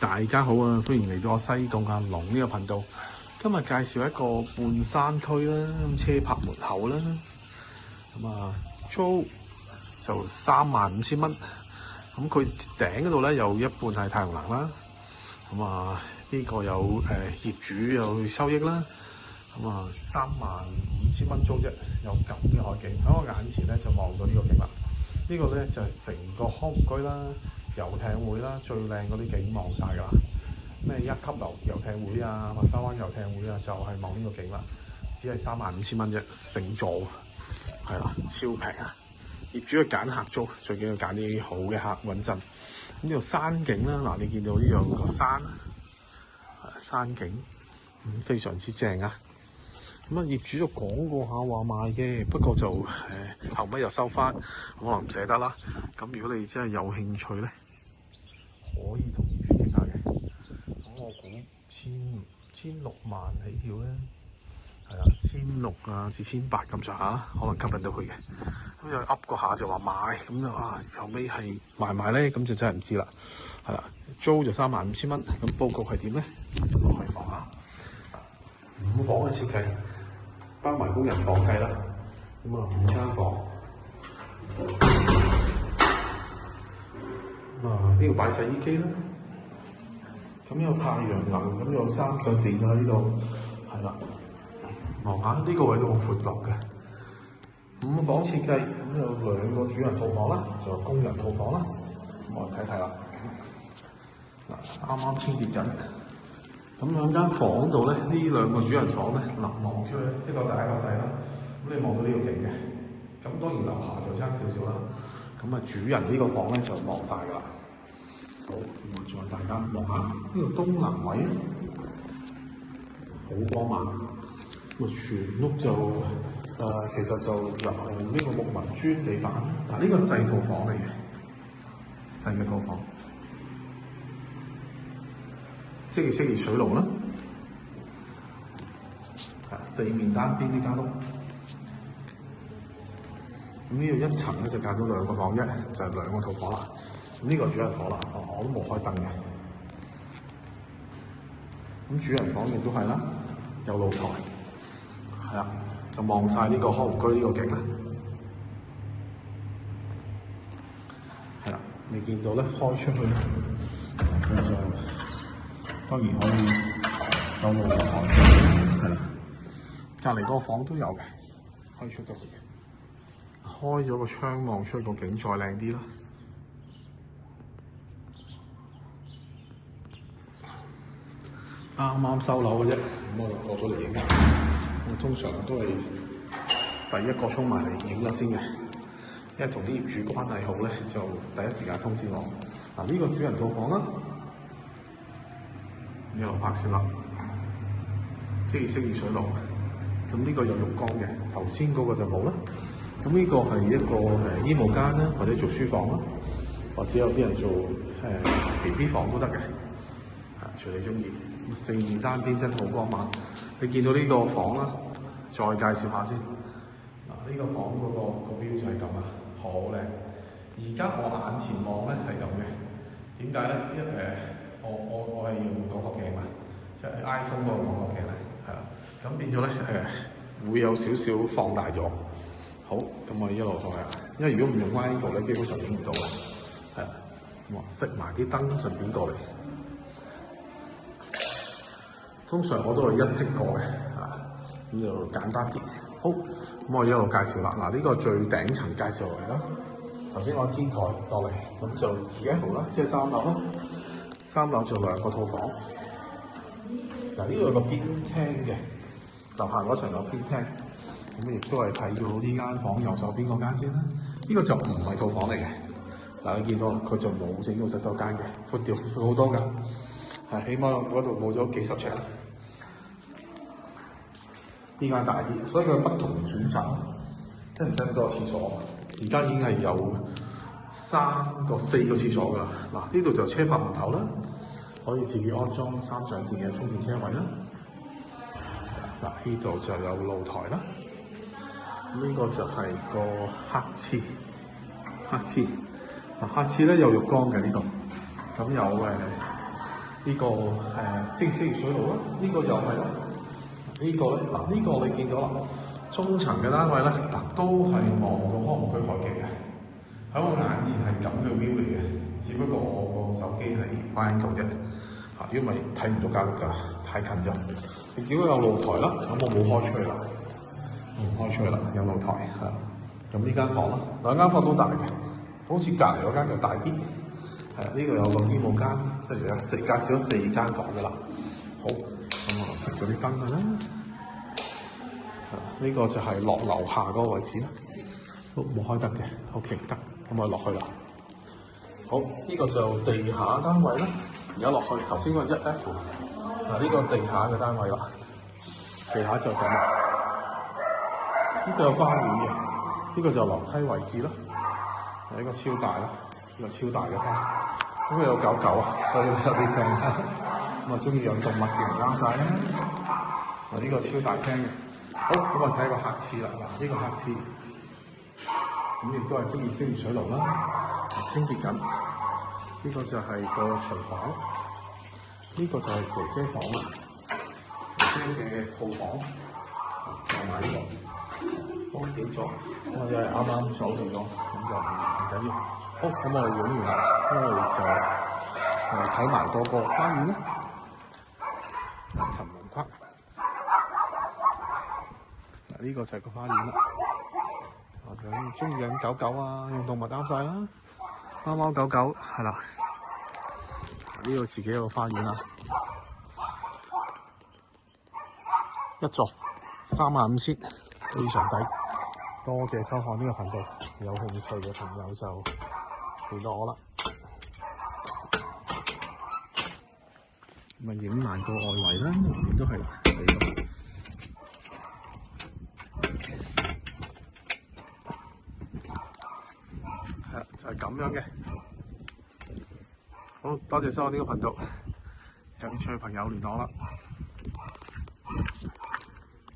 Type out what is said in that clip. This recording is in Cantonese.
大家好啊！歡迎嚟到我西貢阿龍呢個頻道。今日介紹一個半山區啦，車泊門口啦。租就35,000蚊。咁佢頂嗰度咧有一半係太陽能啦。呢個有業主有收益啦。35,000蚊租啫，有咁嘅海景喺我眼前咧就望到呢個景啦。呢個咧就係成個康湖居啦。遊艇會啦，最靚嗰啲景望晒㗎啦，咩1級樓遊艇會啊，白沙灣遊艇會啊，就係望呢個景啦，只係35,000蚊啫，成座係啦，超平啊！業主去揀客租，最緊要揀啲好嘅客穩陣。呢度山景啦，嗱你見到呢樣個山景，非常之正啊！業主都講過下話賣嘅，不過就後尾又收翻，可能唔捨得啦。咁如果你真係有興趣咧，可以同業主傾下嘅。咁我估1,600,000起跳咧，係啦，1,600啊至1,800咁上下，可能吸引到佢嘅。咁又噏個下就話賣，咁就後尾係賣唔賣咧，咁就真係唔知啦。係啦，租就35,000蚊，咁佈局係點咧？落去望下5房嘅設計。包埋工人房計啦，5間房，呢度擺洗衣機啦，咁有太陽能，咁有3相電㗎呢度，係啦，望下呢個位都好闊落嘅，5房設計，咁有2個主人套房啦，仲有工人套房啦，我哋睇睇啦，啱啱清潔緊。咁2間房度咧，呢2個主人房咧，望出去一個大一個細啦。咁你望到呢個景嘅，咁當然樓下就差少少啦。咁主人呢個房咧就望晒㗎啦。好，我再大家望下呢個東南位，好光猛。全屋就其實就由呢個木紋磚地板。呢個細套房嚟嘅，細嘅套房。即係適宜水爐啦，4面單邊呢間屋，咁呢度1層咧就間到2個房啫，就係2個套房啦。咁呢個主人房啦，我都冇開燈嘅。咁主人房亦都係啦，有露台，係啦，就望晒呢個康湖居呢個景啦。係啦，你見到咧開出去咧，就當然可以有露台，係啦。隔離個房都有嘅，可以出到去嘅。開咗個窗望出去個景再靚啲啦。啱啱收樓嘅啫，咁我就過咗嚟影。我通常都係第一個衝埋嚟影咗先嘅，因為同啲業主關係好咧，就第一時間通知我。呢個主人套房啦。一路拍攝啦，即係適宜水爐。咁呢個有浴缸嘅，頭先嗰個就冇啦。咁呢個係一個衣帽間啦，或者做書房啦，或者有啲人做BB 房都得嘅，隨你中意。4面單邊真好光猛。你見到呢個房啦，再介紹下先。呢個房嗰個標就係咁啊，好靚。而家我眼前望咧係咁嘅，點解咧？我係用廣角鏡嘛，即係 iPhone 嗰個廣角鏡咧，係啦，咁變咗咧會有少少放大咗。好，咁我一路睇下，因為如果唔用 Angle 咧，基本上影唔到嘅，係啦，我熄埋啲燈，順便過嚟。通常我都係1剔過嘅，咁就簡單啲。好，咁我一路介紹啦。呢個最頂層介紹嚟啦。頭先我天台落嚟，咁就2號啦，即係3樓啦。3樓就2個套房，呢度有個邊廳嘅，樓下嗰層有邊廳，咁亦都係睇到呢間房右手邊嗰間先啦。呢個就唔係套房嚟嘅，你見到佢就冇整到洗手間嘅，闊好多㗎，起碼嗰度冇咗幾十尺。呢間大啲，所以佢有不同選擇，即係唔使咁多廁所。而家已經係有4個廁所㗎啦。呢度就車泊門口啦，可以自己安裝3相電嘅充電車位啦。呢度就有露台啦。呢個就係個黑廁，黑廁咧有浴缸嘅呢度，咁有呢個即係星月水路啦，呢個又係啦，呢個咧嗱，呢個你見到啦，中層嘅單位咧嗱，都係望到康湖區海景嘅，喺我眼前係咁嘅 view 嚟嘅，只不過我個手機係彎球啫，嚇，因為睇唔到間屋㗎，太近咗。你見到有露台啦，咁我冇開出去啦，開出去啦，有露台嚇。咁呢間房啦，兩間房都大嘅，好似隔離嗰間就大啲。係呢個有個衣帽間，即係介紹咗4間房㗎啦。好，咁我熄咗啲燈㗎啦。呢個就係落樓下嗰個位置啦。都冇開得嘅 ，OK 得，咁我落去啦。好，呢個就地下單位啦。而家落去，頭先嗰個1F，呢個地下嘅單位啦。地下就咁啦。呢個有花園嘅，呢個就樓梯位置啦。呢個超大啦。呢個超大嘅廳，咁佢有狗狗啊，所以有啲聲。咁啊，中意養動物嘅唔啱晒啦。呢個超大廳嘅，好，咁我睇個客廁啦。嗱，呢個客廁，咁亦都係職業星月水爐啦，清潔緊。呢個就係個廚房，呢個就係姐姐房啦，姐姐嘅套房，同埋呢個，好幾座，我哋係啱啱走到咗，咁就唔緊要。好，咁我哋影完啦，咁我哋就睇埋嗰個花園啦，螳螂框。嗱，呢個就係個花園啦。咁中意養狗狗啊，養動物啱晒啦，貓貓狗狗係啦。呢個自己有個花園啦，一座35,000，非常抵。多謝收看呢個頻道，有興趣嘅朋友就聯絡我啦。咪影埋個外圍啦，外面都係嚟㗎。係啦，就係咁樣嘅。好多謝收看呢個頻道，有興趣嘅朋友聯絡我啦。